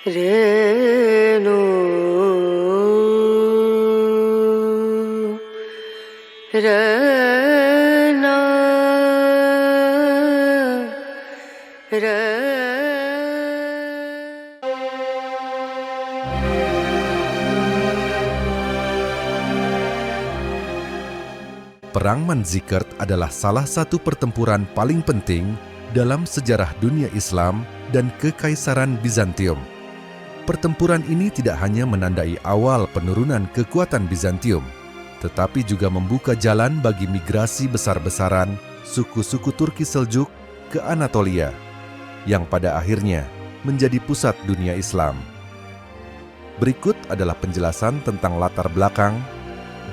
Renu Rana Ra Perang Manzikert adalah salah satu pertempuran paling penting dalam sejarah dunia Islam dan Kekaisaran Bizantium. Pertempuran ini tidak hanya menandai awal penurunan kekuatan Bizantium, tetapi juga membuka jalan bagi migrasi besar-besaran suku-suku Turki Seljuk ke Anatolia, yang pada akhirnya menjadi pusat dunia Islam. Berikut adalah penjelasan tentang latar belakang,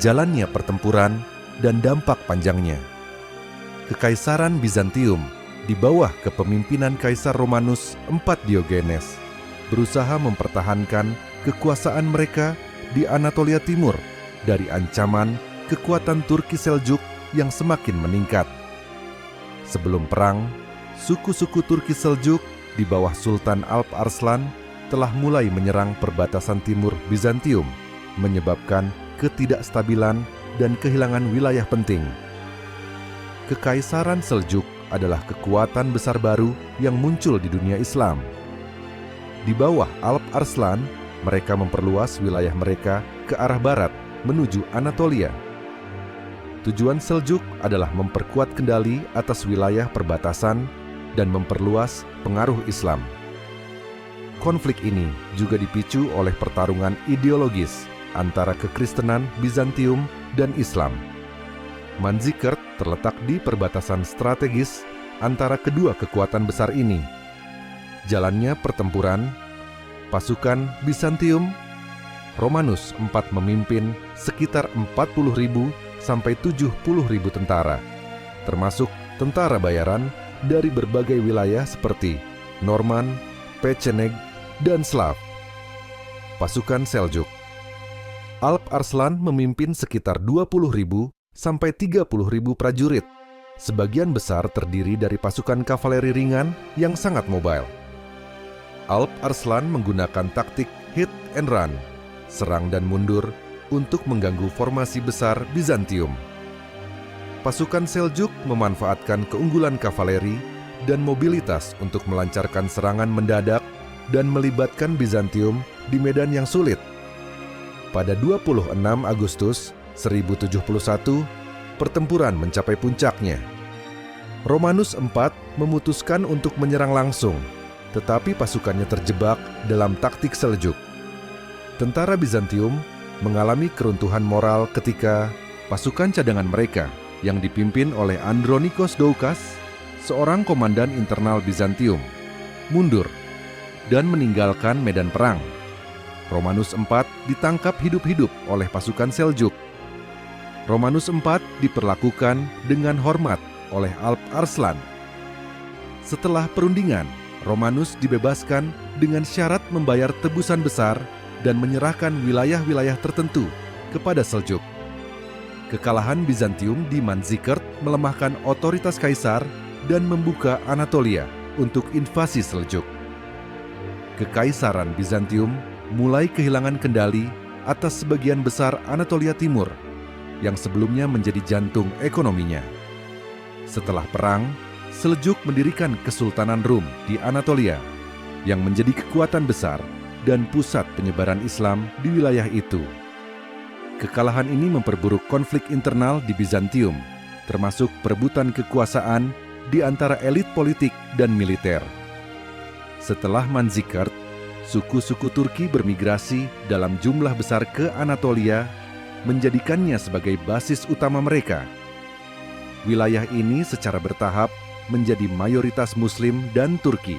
jalannya pertempuran, dan dampak panjangnya. Kekaisaran Bizantium di bawah kepemimpinan Kaisar Romanus IV Diogenes berusaha mempertahankan kekuasaan mereka di Anatolia Timur dari ancaman kekuatan Turki Seljuk yang semakin meningkat. Sebelum perang, suku-suku Turki Seljuk di bawah Sultan Alp Arslan telah mulai menyerang perbatasan timur Bizantium, menyebabkan ketidakstabilan dan kehilangan wilayah penting. Kekaisaran Seljuk adalah kekuatan besar baru yang muncul di dunia Islam. Di bawah Alp Arslan, mereka memperluas wilayah mereka ke arah barat menuju Anatolia. Tujuan Seljuk adalah memperkuat kendali atas wilayah perbatasan dan memperluas pengaruh Islam. Konflik ini juga dipicu oleh pertarungan ideologis antara kekristenan Bizantium dan Islam. Manzikert terletak di perbatasan strategis antara kedua kekuatan besar ini. Jalannya pertempuran, pasukan Bizantium, Romanus IV memimpin sekitar 40.000 sampai 70.000 tentara, termasuk tentara bayaran dari berbagai wilayah seperti Norman, Pecheneg, dan Slav. Pasukan Seljuk, Alp Arslan memimpin sekitar 20.000 sampai 30.000 prajurit. Sebagian besar terdiri dari pasukan kavaleri ringan yang sangat mobile. Alp Arslan menggunakan taktik hit and run, serang dan mundur, untuk mengganggu formasi besar Bizantium. Pasukan Seljuk memanfaatkan keunggulan kavaleri dan mobilitas untuk melancarkan serangan mendadak dan melibatkan Bizantium di medan yang sulit. Pada 26 Agustus 1071, pertempuran mencapai puncaknya. Romanus IV memutuskan untuk menyerang langsung, tetapi pasukannya terjebak dalam taktik Seljuk. Tentara Bizantium mengalami keruntuhan moral ketika pasukan cadangan mereka yang dipimpin oleh Andronikos Doukas, seorang komandan internal Bizantium, mundur dan meninggalkan medan perang. Romanus IV ditangkap hidup-hidup oleh pasukan Seljuk. Romanus IV diperlakukan dengan hormat oleh Alp Arslan. Setelah perundingan, Romanus dibebaskan dengan syarat membayar tebusan besar dan menyerahkan wilayah-wilayah tertentu kepada Seljuk. Kekalahan Bizantium di Manzikert melemahkan otoritas kaisar dan membuka Anatolia untuk invasi Seljuk. Kekaisaran Bizantium mulai kehilangan kendali atas sebagian besar Anatolia Timur yang sebelumnya menjadi jantung ekonominya. Setelah perang, Seljuk mendirikan Kesultanan Rum di Anatolia yang menjadi kekuatan besar dan pusat penyebaran Islam di wilayah itu. Kekalahan ini memperburuk konflik internal di Bizantium, termasuk perebutan kekuasaan di antara elit politik dan militer. Setelah Manzikert, suku-suku Turki bermigrasi dalam jumlah besar ke Anatolia, menjadikannya sebagai basis utama mereka. Wilayah ini secara bertahap menjadi mayoritas Muslim dan Turki.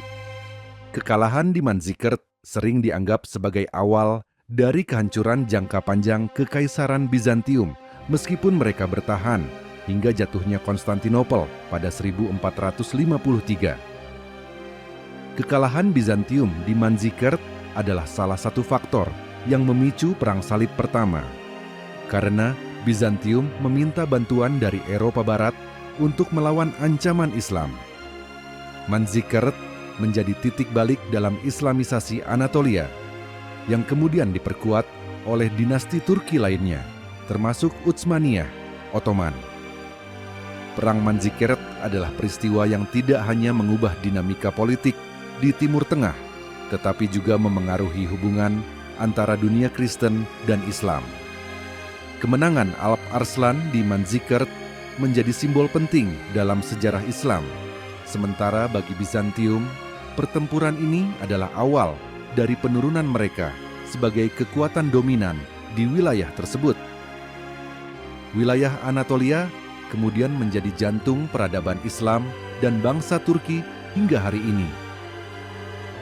Kekalahan di Manzikert sering dianggap sebagai awal dari kehancuran jangka panjang Kekaisaran Bizantium, meskipun mereka bertahan hingga jatuhnya Konstantinopel pada 1453. Kekalahan Bizantium di Manzikert adalah salah satu faktor yang memicu Perang Salib Pertama, karena Bizantium meminta bantuan dari Eropa Barat untuk melawan ancaman Islam. Manzikert menjadi titik balik dalam Islamisasi Anatolia, yang kemudian diperkuat oleh dinasti Turki lainnya, termasuk Utsmaniyah, Ottoman. Perang Manzikert adalah peristiwa yang tidak hanya mengubah dinamika politik di Timur Tengah, tetapi juga memengaruhi hubungan antara dunia Kristen dan Islam. Kemenangan Alp Arslan di Manzikert menjadi simbol penting dalam sejarah Islam. Sementara bagi Bizantium, pertempuran ini adalah awal dari penurunan mereka sebagai kekuatan dominan di wilayah tersebut. Wilayah Anatolia kemudian menjadi jantung peradaban Islam dan bangsa Turki hingga hari ini.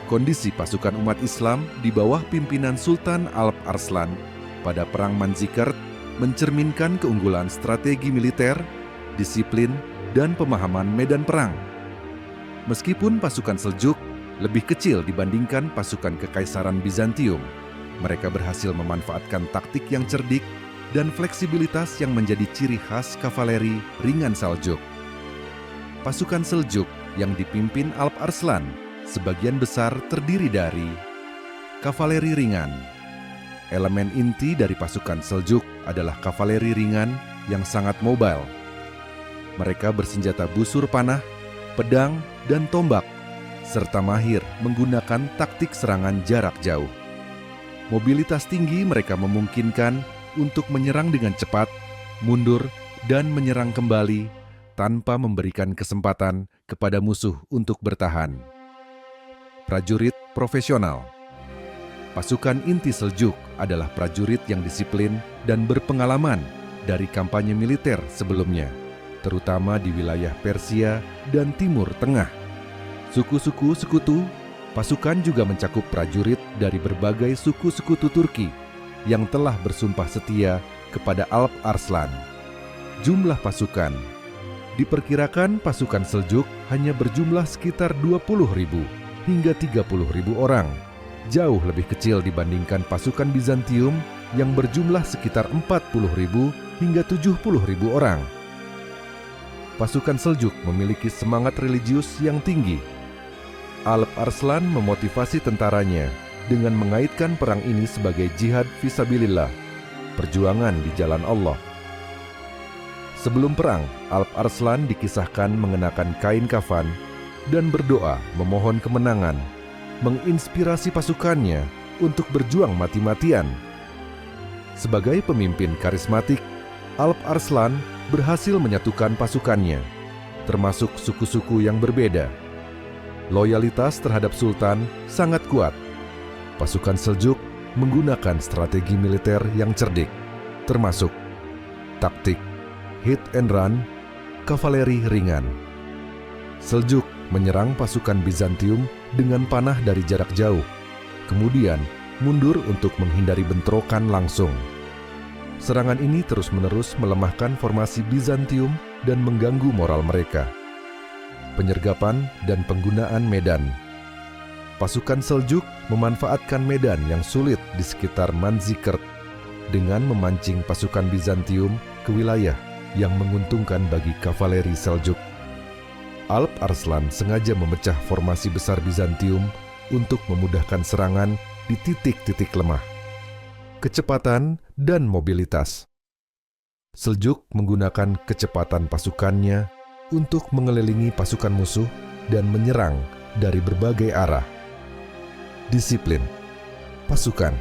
Kondisi pasukan umat Islam di bawah pimpinan Sultan Alp Arslan pada Perang Manzikert mencerminkan keunggulan strategi militer, disiplin, dan pemahaman medan perang. Meskipun pasukan Seljuk lebih kecil dibandingkan pasukan Kekaisaran Bizantium, mereka berhasil memanfaatkan taktik yang cerdik dan fleksibilitas yang menjadi ciri khas kavaleri ringan Seljuk. Pasukan Seljuk yang dipimpin Alp Arslan sebagian besar terdiri dari kavaleri ringan. Elemen inti dari pasukan Seljuk adalah kavaleri ringan yang sangat mobile. Mereka bersenjata busur panah, pedang, dan tombak, serta mahir menggunakan taktik serangan jarak jauh. Mobilitas tinggi mereka memungkinkan untuk menyerang dengan cepat, mundur, dan menyerang kembali tanpa memberikan kesempatan kepada musuh untuk bertahan. Prajurit profesional. Pasukan inti Seljuk adalah prajurit yang disiplin dan berpengalaman dari kampanye militer sebelumnya, terutama di wilayah Persia dan Timur Tengah. Suku-suku sekutu, pasukan juga mencakup prajurit dari berbagai suku sekutu Turki yang telah bersumpah setia kepada Alp Arslan. Jumlah pasukan. Diperkirakan pasukan Seljuk hanya berjumlah sekitar 20.000 hingga 30.000 orang. Jauh lebih kecil dibandingkan pasukan Bizantium yang berjumlah sekitar 40.000 hingga 70.000 orang. Pasukan Seljuk memiliki semangat religius yang tinggi. Alp Arslan memotivasi tentaranya dengan mengaitkan perang ini sebagai jihad fisabilillah, perjuangan di jalan Allah. Sebelum perang, Alp Arslan dikisahkan mengenakan kain kafan dan berdoa memohon kemenangan, menginspirasi pasukannya untuk berjuang mati-matian. Sebagai pemimpin karismatik, Alp Arslan berhasil menyatukan pasukannya, termasuk suku-suku yang berbeda. Loyalitas terhadap Sultan sangat kuat. Pasukan Seljuk menggunakan strategi militer yang cerdik, termasuk taktik, hit and run, kavaleri ringan. Seljuk menyerang pasukan Bizantium dengan panah dari jarak jauh, kemudian mundur untuk menghindari bentrokan langsung. Serangan ini terus-menerus melemahkan formasi Bizantium dan mengganggu moral mereka. Penyergapan dan penggunaan medan. Pasukan Seljuk memanfaatkan medan yang sulit di sekitar Manzikert dengan memancing pasukan Bizantium ke wilayah yang menguntungkan bagi kavaleri Seljuk. Alp Arslan sengaja memecah formasi besar Bizantium untuk memudahkan serangan di titik-titik lemah. Kecepatan dan mobilitas. Seljuk menggunakan kecepatan pasukannya untuk mengelilingi pasukan musuh dan menyerang dari berbagai arah. Disiplin. Pasukan.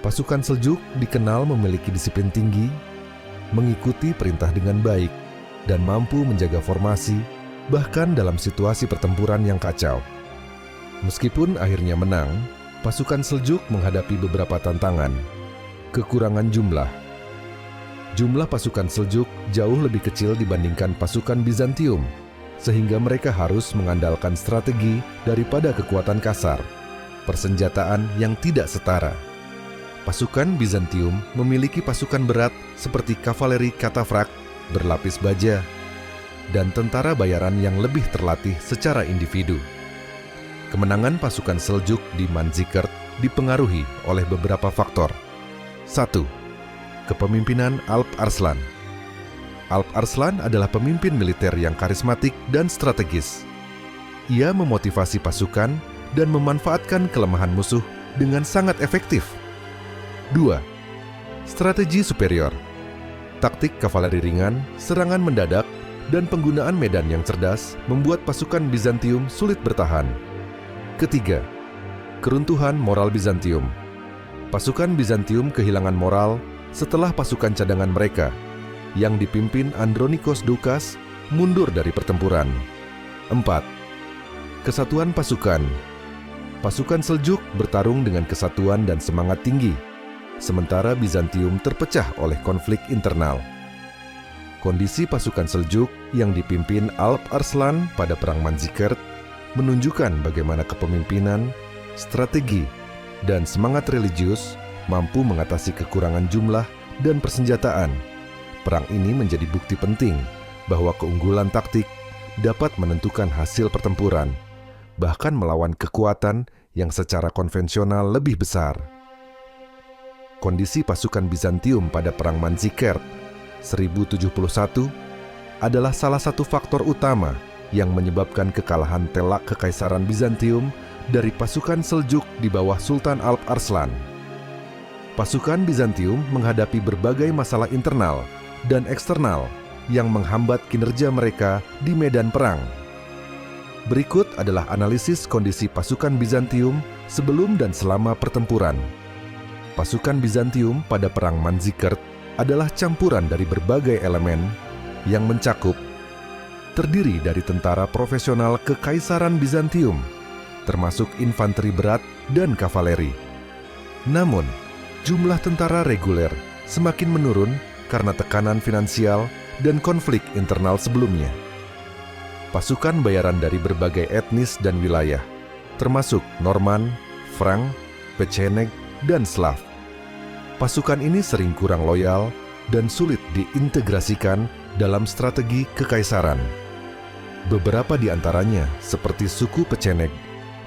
Pasukan Seljuk dikenal memiliki disiplin tinggi, mengikuti perintah dengan baik, dan mampu menjaga formasi bahkan dalam situasi pertempuran yang kacau. Meskipun akhirnya menang, pasukan Seljuk menghadapi beberapa tantangan. Kekurangan jumlah. Jumlah pasukan Seljuk jauh lebih kecil dibandingkan pasukan Bizantium, sehingga mereka harus mengandalkan strategi daripada kekuatan kasar, persenjataan yang tidak setara. Pasukan Bizantium memiliki pasukan berat seperti kavaleri katafrak, berlapis baja, dan tentara bayaran yang lebih terlatih secara individu. Kemenangan pasukan Seljuk di Manzikert dipengaruhi oleh beberapa faktor. 1. Kepemimpinan Alp Arslan. Alp Arslan adalah pemimpin militer yang karismatik dan strategis. Ia memotivasi pasukan dan memanfaatkan kelemahan musuh dengan sangat efektif. 2. Strategi superior. Taktik kavaleri ringan, serangan mendadak, dan penggunaan medan yang cerdas membuat pasukan Bizantium sulit bertahan. Ketiga, keruntuhan moral Bizantium. Pasukan Bizantium kehilangan moral setelah pasukan cadangan mereka, yang dipimpin Andronikos Doukas, mundur dari pertempuran. 4. Kesatuan pasukan. Pasukan Seljuk bertarung dengan kesatuan dan semangat tinggi, sementara Bizantium terpecah oleh konflik internal. Kondisi pasukan Seljuk yang dipimpin Alp Arslan pada Perang Manzikert menunjukkan bagaimana kepemimpinan, strategi, dan semangat religius mampu mengatasi kekurangan jumlah dan persenjataan. Perang ini menjadi bukti penting bahwa keunggulan taktik dapat menentukan hasil pertempuran, bahkan melawan kekuatan yang secara konvensional lebih besar. Kondisi pasukan Bizantium pada Perang Manzikert 1071 adalah salah satu faktor utama yang menyebabkan kekalahan telak Kekaisaran Bizantium dari pasukan Seljuk di bawah Sultan Alp Arslan. Pasukan Bizantium menghadapi berbagai masalah internal dan eksternal yang menghambat kinerja mereka di medan perang. Berikut adalah analisis kondisi pasukan Bizantium sebelum dan selama pertempuran. Pasukan Bizantium pada Perang Manzikert adalah campuran dari berbagai elemen yang terdiri dari tentara profesional Kekaisaran Bizantium, termasuk infanteri berat dan kavaleri. Namun, jumlah tentara reguler semakin menurun karena tekanan finansial dan konflik internal sebelumnya. Pasukan bayaran dari berbagai etnis dan wilayah, termasuk Norman, Frank, Pecheneg, dan Slav. Pasukan ini sering kurang loyal dan sulit diintegrasikan dalam strategi kekaisaran. Beberapa di antaranya, seperti suku Pecheneg,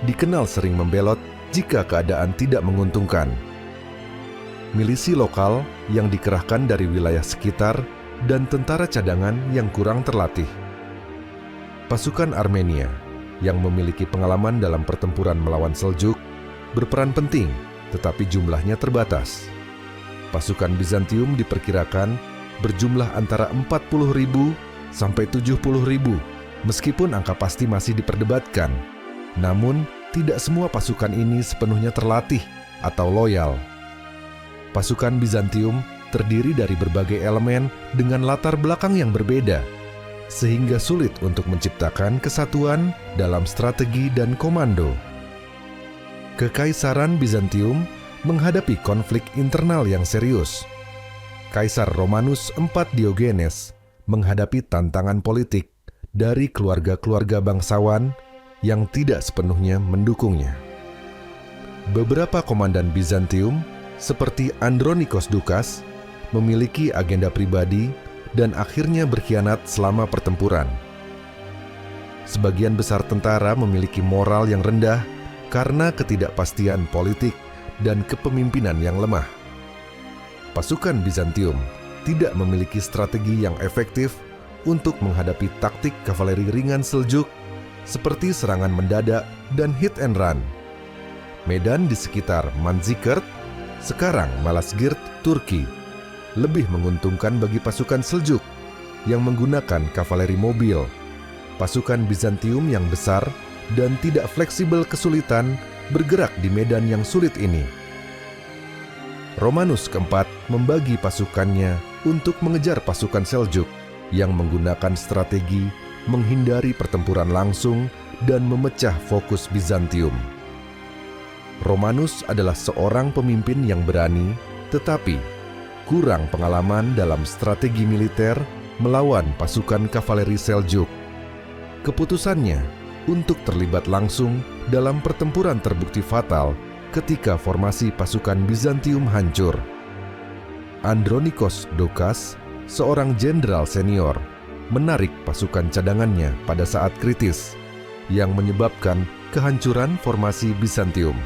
dikenal sering membelot jika keadaan tidak menguntungkan. Milisi lokal yang dikerahkan dari wilayah sekitar dan tentara cadangan yang kurang terlatih. Pasukan Armenia yang memiliki pengalaman dalam pertempuran melawan Seljuk berperan penting, tetapi jumlahnya terbatas. Pasukan Bizantium diperkirakan berjumlah antara 40.000 sampai 70.000, meskipun angka pasti masih diperdebatkan. Namun, tidak semua pasukan ini sepenuhnya terlatih atau loyal. Pasukan Bizantium terdiri dari berbagai elemen dengan latar belakang yang berbeda, sehingga sulit untuk menciptakan kesatuan dalam strategi dan komando. Kekaisaran Bizantium menghadapi konflik internal yang serius. Kaisar Romanus IV Diogenes menghadapi tantangan politik dari keluarga-keluarga bangsawan yang tidak sepenuhnya mendukungnya. Beberapa komandan Bizantium, seperti Andronikos Doukas, memiliki agenda pribadi dan akhirnya berkhianat selama pertempuran. Sebagian besar tentara memiliki moral yang rendah karena ketidakpastian politik dan kepemimpinan yang lemah. Pasukan Bizantium tidak memiliki strategi yang efektif untuk menghadapi taktik kavaleri ringan Seljuk seperti serangan mendadak dan hit and run. Medan di sekitar Manzikert, sekarang Malazgirt, Turki, lebih menguntungkan bagi pasukan Seljuk yang menggunakan kavaleri mobil. Pasukan Bizantium yang besar dan tidak fleksibel kesulitan bergerak di medan yang sulit ini. Romanus keempat membagi pasukannya untuk mengejar pasukan Seljuk yang menggunakan strategi menghindari pertempuran langsung dan memecah fokus Bizantium. Romanus adalah seorang pemimpin yang berani, tetapi kurang pengalaman dalam strategi militer melawan pasukan kavaleri Seljuk. Keputusannya untuk terlibat langsung dalam pertempuran terbukti fatal ketika formasi pasukan Bizantium hancur. Andronikos Doukas, seorang jenderal senior, menarik pasukan cadangannya pada saat kritis, yang menyebabkan kehancuran formasi Bizantium.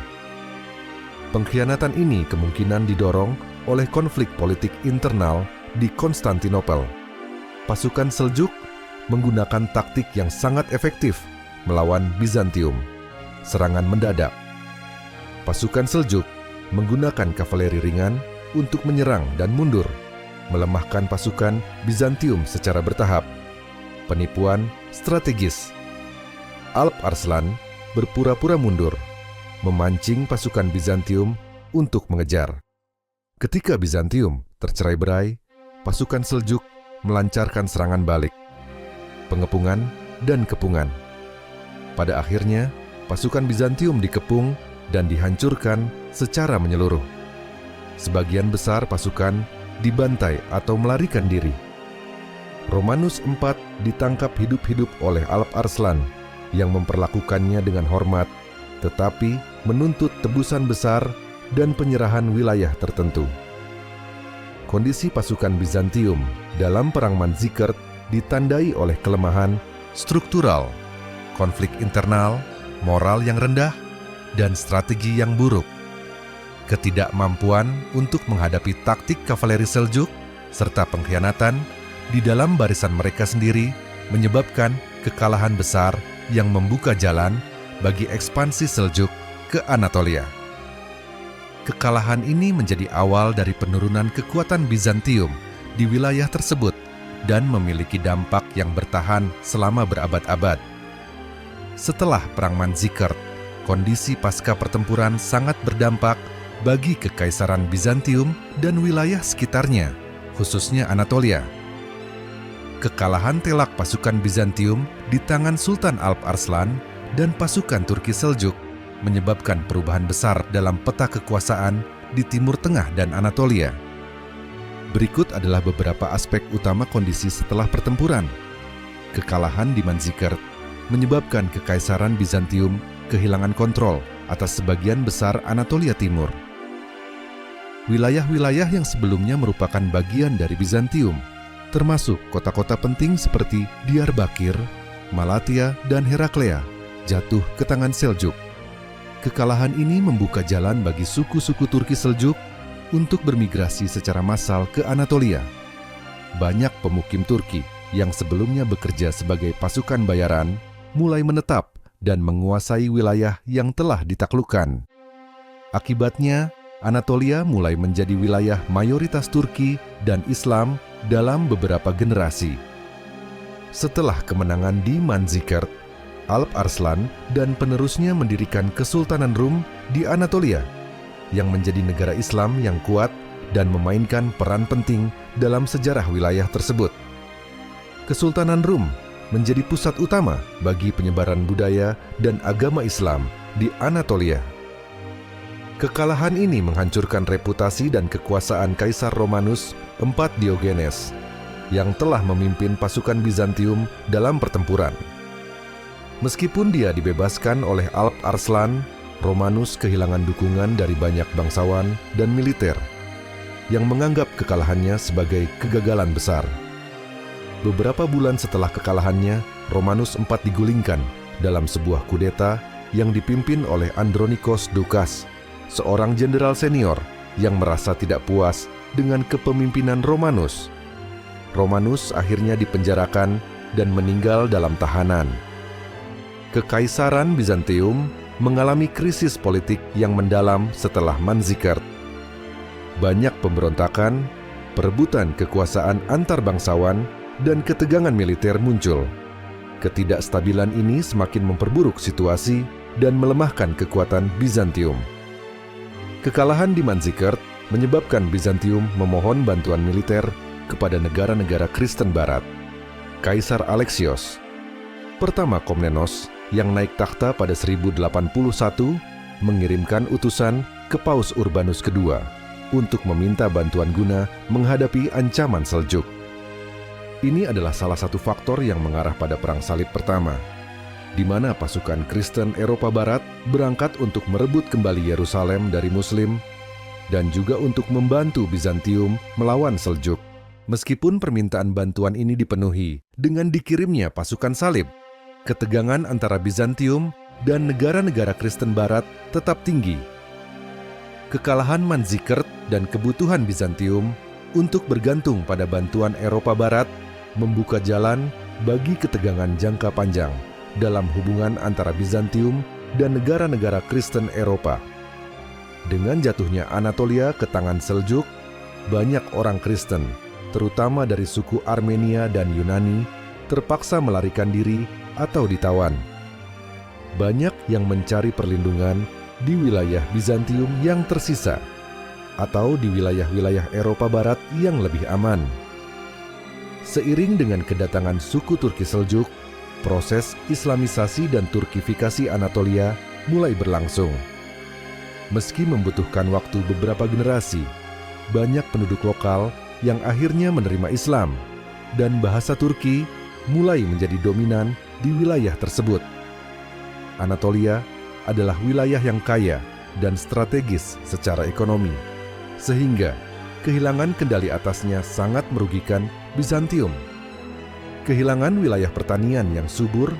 Pengkhianatan ini kemungkinan didorong oleh konflik politik internal di Konstantinopel. Pasukan Seljuk menggunakan taktik yang sangat efektif melawan Bizantium. Serangan mendadak. Pasukan Seljuk menggunakan kavaleri ringan untuk menyerang dan mundur, melemahkan pasukan Bizantium secara bertahap. Penipuan strategis. Alp Arslan berpura-pura mundur, memancing pasukan Bizantium untuk mengejar. Ketika Bizantium tercerai-berai, pasukan Seljuk melancarkan serangan balik, pengepungan dan kepungan. Pada akhirnya, pasukan Bizantium dikepung dan dihancurkan secara menyeluruh. Sebagian besar pasukan dibantai atau melarikan diri. Romanus IV ditangkap hidup-hidup oleh Alp Arslan yang memperlakukannya dengan hormat, tetapi menuntut tebusan besar dan penyerahan wilayah tertentu. Kondisi pasukan Bizantium dalam Perang Manzikert ditandai oleh kelemahan struktural, konflik internal, moral yang rendah, dan strategi yang buruk. Ketidakmampuan untuk menghadapi taktik kavaleri Seljuk serta pengkhianatan di dalam barisan mereka sendiri menyebabkan kekalahan besar yang membuka jalan bagi ekspansi Seljuk ke Anatolia. Kekalahan ini menjadi awal dari penurunan kekuatan Bizantium di wilayah tersebut dan memiliki dampak yang bertahan selama berabad-abad. Setelah Perang Manzikert, kondisi pasca pertempuran sangat berdampak bagi Kekaisaran Bizantium dan wilayah sekitarnya, khususnya Anatolia. Kekalahan telak pasukan Bizantium di tangan Sultan Alp Arslan dan pasukan Turki Seljuk menyebabkan perubahan besar dalam peta kekuasaan di Timur Tengah dan Anatolia. Berikut adalah beberapa aspek utama kondisi setelah pertempuran. Kekalahan di Manzikert menyebabkan Kekaisaran Bizantium kehilangan kontrol atas sebagian besar Anatolia Timur. Wilayah-wilayah yang sebelumnya merupakan bagian dari Bizantium, termasuk kota-kota penting seperti Diyarbakir, Malatya, dan Heraklea, jatuh ke tangan Seljuk. Kekalahan ini membuka jalan bagi suku-suku Turki Seljuk untuk bermigrasi secara massal ke Anatolia. Banyak pemukim Turki yang sebelumnya bekerja sebagai pasukan bayaran mulai menetap dan menguasai wilayah yang telah ditaklukkan. Akibatnya, Anatolia mulai menjadi wilayah mayoritas Turki dan Islam dalam beberapa generasi. Setelah kemenangan di Manzikert, Alp Arslan dan penerusnya mendirikan Kesultanan Rum di Anatolia, yang menjadi negara Islam yang kuat dan memainkan peran penting dalam sejarah wilayah tersebut. Kesultanan Rum menjadi pusat utama bagi penyebaran budaya dan agama Islam di Anatolia. Kekalahan ini menghancurkan reputasi dan kekuasaan Kaisar Romanus IV Diogenes yang telah memimpin pasukan Bizantium dalam pertempuran. Meskipun dia dibebaskan oleh Alp Arslan, Romanus kehilangan dukungan dari banyak bangsawan dan militer yang menganggap kekalahannya sebagai kegagalan besar. Beberapa bulan setelah kekalahannya, Romanus IV digulingkan dalam sebuah kudeta yang dipimpin oleh Andronikos Doukas, seorang jenderal senior yang merasa tidak puas dengan kepemimpinan Romanus. Romanus akhirnya dipenjarakan dan meninggal dalam tahanan. Kekaisaran Bizantium mengalami krisis politik yang mendalam setelah Manzikert. Banyak pemberontakan, perebutan kekuasaan antar bangsawan, dan ketegangan militer muncul. Ketidakstabilan ini semakin memperburuk situasi dan melemahkan kekuatan Bizantium. Kekalahan di Manzikert menyebabkan Bizantium memohon bantuan militer kepada negara-negara Kristen Barat. Kaisar Alexios pertama Komnenos yang naik takhta pada 1081 mengirimkan utusan ke Paus Urbanus II untuk meminta bantuan guna menghadapi ancaman Seljuk. Ini adalah salah satu faktor yang mengarah pada Perang Salib pertama, di mana pasukan Kristen Eropa Barat berangkat untuk merebut kembali Yerusalem dari Muslim dan juga untuk membantu Bizantium melawan Seljuk. Meskipun permintaan bantuan ini dipenuhi dengan dikirimnya pasukan salib, ketegangan antara Bizantium dan negara-negara Kristen Barat tetap tinggi. Kekalahan Manzikert dan kebutuhan Bizantium untuk bergantung pada bantuan Eropa Barat membuka jalan bagi ketegangan jangka panjang dalam hubungan antara Bizantium dan negara-negara Kristen Eropa. Dengan jatuhnya Anatolia ke tangan Seljuk, banyak orang Kristen, terutama dari suku Armenia dan Yunani, terpaksa melarikan diri atau ditawan. Banyak yang mencari perlindungan di wilayah Bizantium yang tersisa, atau di wilayah-wilayah Eropa Barat yang lebih aman. Seiring dengan kedatangan suku Turki Seljuk, proses Islamisasi dan Turkifikasi Anatolia mulai berlangsung. Meski membutuhkan waktu beberapa generasi, banyak penduduk lokal yang akhirnya menerima Islam, dan bahasa Turki mulai menjadi dominan di wilayah tersebut. Anatolia adalah wilayah yang kaya dan strategis secara ekonomi, sehingga kehilangan kendali atasnya sangat merugikan Bizantium. Kehilangan wilayah pertanian yang subur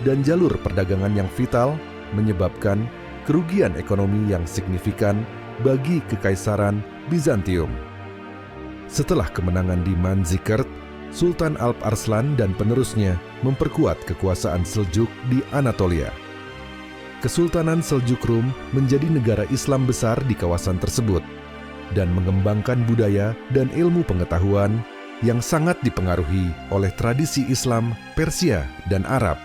dan jalur perdagangan yang vital menyebabkan kerugian ekonomi yang signifikan bagi Kekaisaran Bizantium. Setelah kemenangan di Manzikert, Sultan Alp Arslan dan penerusnya memperkuat kekuasaan Seljuk di Anatolia. Kesultanan Seljuk Rum menjadi negara Islam besar di kawasan tersebut dan mengembangkan budaya dan ilmu pengetahuan yang sangat dipengaruhi oleh tradisi Islam Persia dan Arab.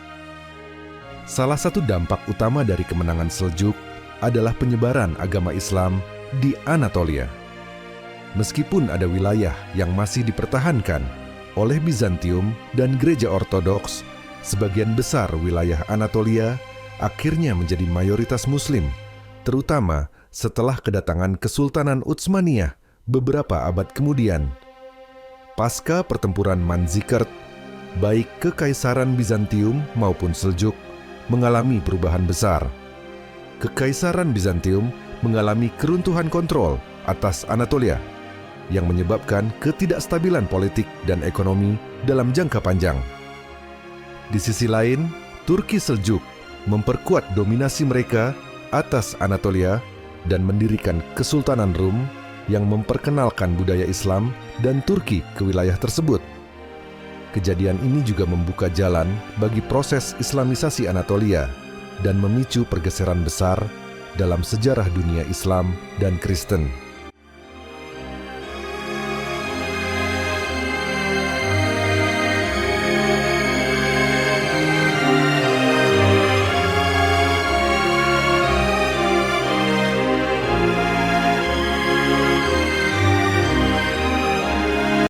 Salah satu dampak utama dari kemenangan Seljuk adalah penyebaran agama Islam di Anatolia. Meskipun ada wilayah yang masih dipertahankan oleh Bizantium dan Gereja Ortodoks, sebagian besar wilayah Anatolia akhirnya menjadi mayoritas Muslim, terutama setelah kedatangan Kesultanan Utsmaniyah beberapa abad kemudian. Pasca pertempuran Manzikert, baik Kekaisaran Bizantium maupun Seljuk mengalami perubahan besar. Kekaisaran Bizantium mengalami keruntuhan kontrol atas Anatolia, yang menyebabkan ketidakstabilan politik dan ekonomi dalam jangka panjang. Di sisi lain, Turki Seljuk memperkuat dominasi mereka atas Anatolia dan mendirikan Kesultanan Rum yang memperkenalkan budaya Islam dan Turki ke wilayah tersebut. Kejadian ini juga membuka jalan bagi proses Islamisasi Anatolia dan memicu pergeseran besar dalam sejarah dunia Islam dan Kristen.